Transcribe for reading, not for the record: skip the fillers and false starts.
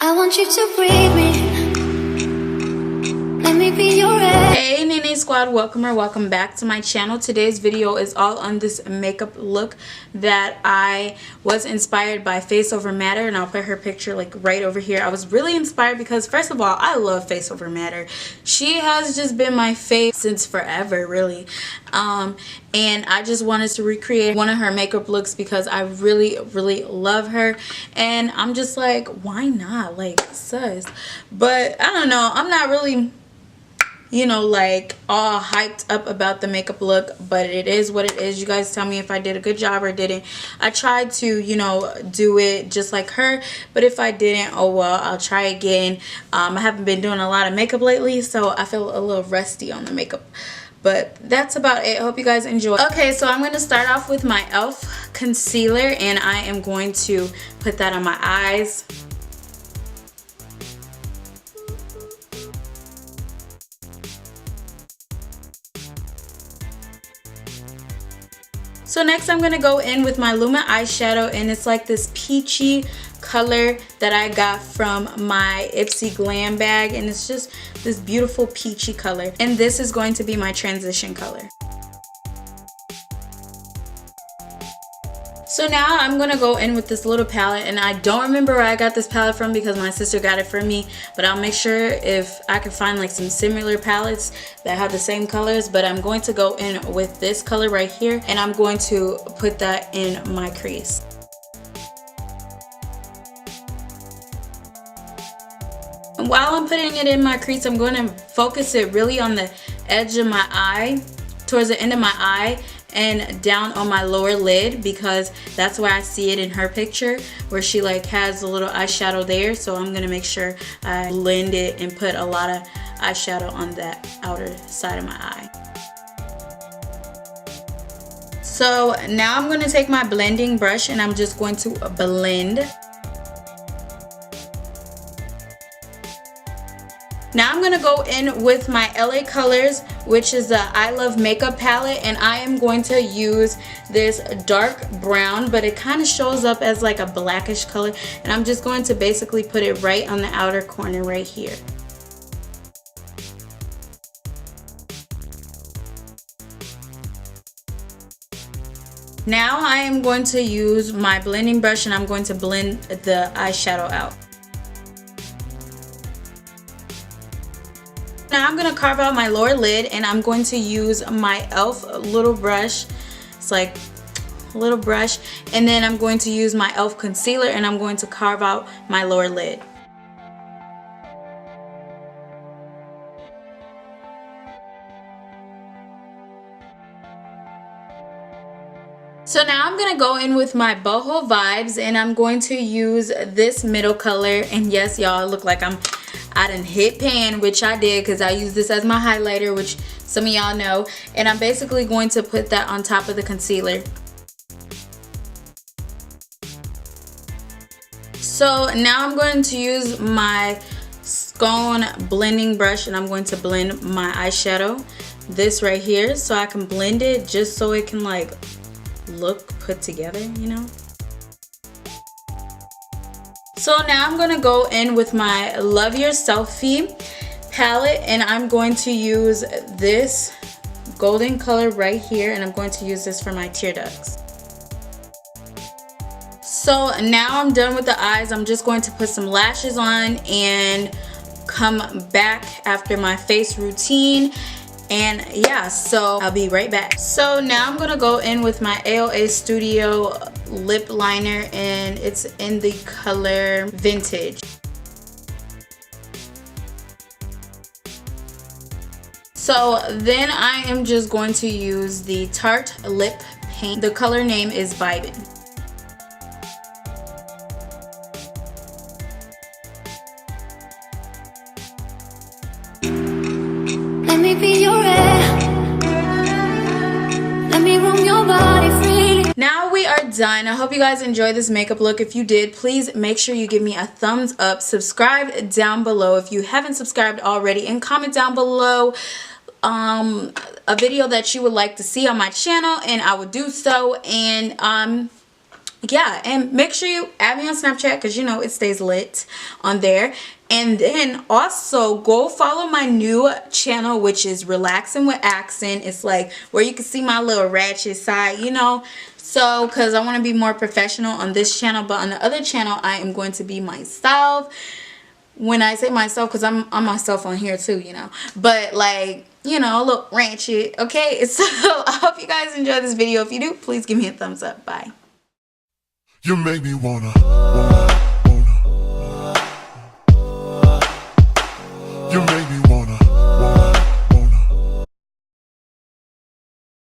I want you to breathe me. Let me be your air. Hey NayNaySquad, welcome or welcome back to my channel. Today's video is all on this makeup look that I was inspired by Faceovermatter, and I'll put her picture like right over here. I was really inspired because first of all, I love Faceovermatter. She has just been my fave since forever, really. And I just wanted to recreate one of her makeup looks because I really love her, and I'm just like, why not, like, sus. But I don't know, I'm not really, you know, like all hyped up about the makeup look, but it is what it is. You guys tell me if I did a good job or didn't. I tried to, you know, do it just like her, but if I didn't, oh well, I'll try again. I haven't been doing a lot of makeup lately, so I feel a little rusty on the makeup. But that's about it. I hope you guys enjoy. Okay, so I'm going to start off with my e.l.f. concealer, and I am going to put that on my eyes. So next I'm going to go in with my Luma eyeshadow, and it's like this peachy color that I got from my Ipsy Glam bag, and it's just this beautiful peachy color, and this is going to be my transition color. So now I'm going to go in with this little palette, and I don't remember where I got this palette from because my sister got it for me, but I'll make sure if I can find like some similar palettes that have the same colors. But I'm going to go in with this color right here, and I'm going to put that in my crease. And while I'm putting it in my crease, I'm going to focus it really on the edge of my eye, towards the end of my eye, and down on my lower lid, because that's where I see it in her picture, where she like has a little eyeshadow there. So I'm gonna make sure I blend it and put a lot of eyeshadow on that outer side of my eye. So now I'm gonna take my blending brush, and I'm just going to blend. Now I'm going to go in with my LA Colors, which is the I Love Makeup palette, and I am going to use this dark brown, but it kind of shows up as like a blackish color, and I'm just going to basically put it right on the outer corner right here. Now I am going to use my blending brush, and I'm going to blend the eyeshadow out. Now I'm going to carve out my lower lid, and I'm going to use my e.l.f. little brush. It's like a little brush, and then I'm going to use my e.l.f. concealer, and I'm going to carve out my lower lid. So now I'm going to go in with my boho vibes, and I'm going to use this middle color. And yes, y'all, look like I done hit pan, which I did because I use this as my highlighter, which some of y'all know. And I'm basically going to put that on top of the concealer. So now I'm going to use my Scone blending brush, and I'm going to blend my eyeshadow, this right here, so I can blend it just so it can like look put together, you know. So now I'm going to go in with my Love Your Selfie palette, and I'm going to use this golden color right here, and I'm going to use this for my tear ducts. So now I'm done with the eyes. I'm just going to put some lashes on and come back after my face routine. And yeah, so I'll be right back. So now I'm gonna go in with my AOA Studio lip liner, and it's in the color Vintage. So then I am just going to use the Tarte lip paint. The color name is Vibin'. Let me be your air. Let me roam your body freely. Now we are done. I hope you guys enjoyed this makeup look. If you did, please make sure you give me a thumbs up. Subscribe down below if you haven't subscribed already, and comment down below a video that you would like to see on my channel, and I will do so. And yeah, and make sure you add me on Snapchat because you know it stays lit on there. And then also go follow my new channel, which is Relaxing with Accent. It's like where you can see my little ratchet side, you know. So because I want to be more professional on this channel, but on the other channel I am going to be myself. When I say myself, because I'm myself on here too, you know, but like, you know, a little ratchet. Okay, so I hope you guys enjoy this video. If you do, please give me a thumbs up. Bye. You make me wanna